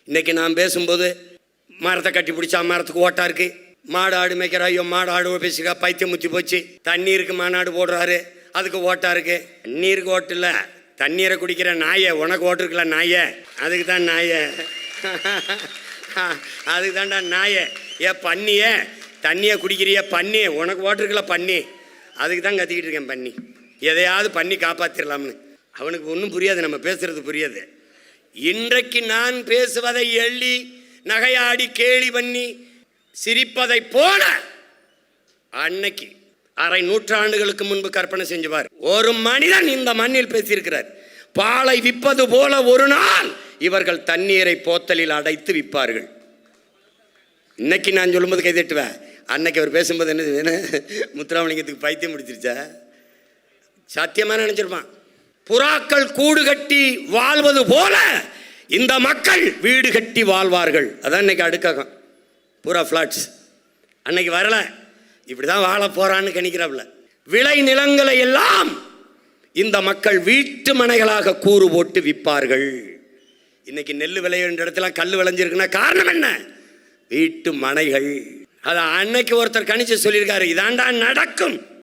இன்னைக்கு நான் பேசும்போது மரத்தை கட்டி பிடிச்சா மரத்துக்கு ஓட்டா இருக்கு, மாடு ஆடு மேய்க்கிற ஐயோ மாடு ஆடு பேசிக்கா பைத்தியம் முத்தி போச்சு, தண்ணீருக்கு மாநாடு போடுறாரு அதுக்கு ஓட்டா இருக்கு. தண்ணீருக்கு ஓட்டு இல்லை, தண்ணீரை குடிக்கிற நாயை உனக்கு ஓட்டு இருக்குல்ல நாயை, அதுக்கு தான் நாயை அதுக்கு தான்டா நாயை. பண்ணிய தண்ணியை குடிக்கிறிய பண்ணி உனக்கு ஓட்டு இருக்குல்ல பண்ணி, அதுக்கு தான் கத்திக்கிட்டு இருக்கேன் பண்ணி. எதையாவது பண்ணி காப்பாற்றிடலாம்னு. அவனுக்கு ஒன்றும் புரியாது, நம்ம பேசுறது புரியாது. இன்றைக்கு நான் பேசுவதை எள்ளி நகையாடி கேலி பண்ணி சிரிப்பதை போல அன்னைக்கு அரை நூற்றாண்டுகளுக்கு முன்பு கற்பனை செஞ்சுவார். ஒரு மனிதன் இந்த மண்ணில் பேசியிருக்கிறார், பாலை விற்பது போல ஒரு நாள் இவர்கள் தண்ணீரை போத்தலில் அடைத்து விற்பார்கள். இன்னைக்கு நான் சொல்லும்போது கைதட்டுவேன், அன்னைக்கு அவர் பேசும்போது என்ன முத்துராமலிங்கத்துக்கு பைத்தியம் முடிச்சிருச்சா? சத்தியமா நினைச்சிருப்பான். புறாக்கள் கூடு கட்டி வாழ்வது போல இந்த மக்கள் வீடு கட்டி வாழ்வார்கள். அதான் இன்னைக்கு அடுக்காகம் பூரா ஃப்ளாட்ஸ். அன்னைக்கு வரல, இப்படிதான் வாழ போறான்னு கணிக்கிறாப்ல. விளை நிலங்களை எல்லாம் இந்த மக்கள் வீட்டு மனைகளாக கூறு போட்டு விற்பார்கள். இன்னைக்கு நெல் விளையிற இடத்துல கல் விளைஞ்சிருக்குன்னா காரணம் என்ன? வீட்டு மனைகள். அதை அன்னைக்கு ஒருத்தர் கணிச்சு சொல்லியிருக்காரு, இதாண்டா நடக்கும்.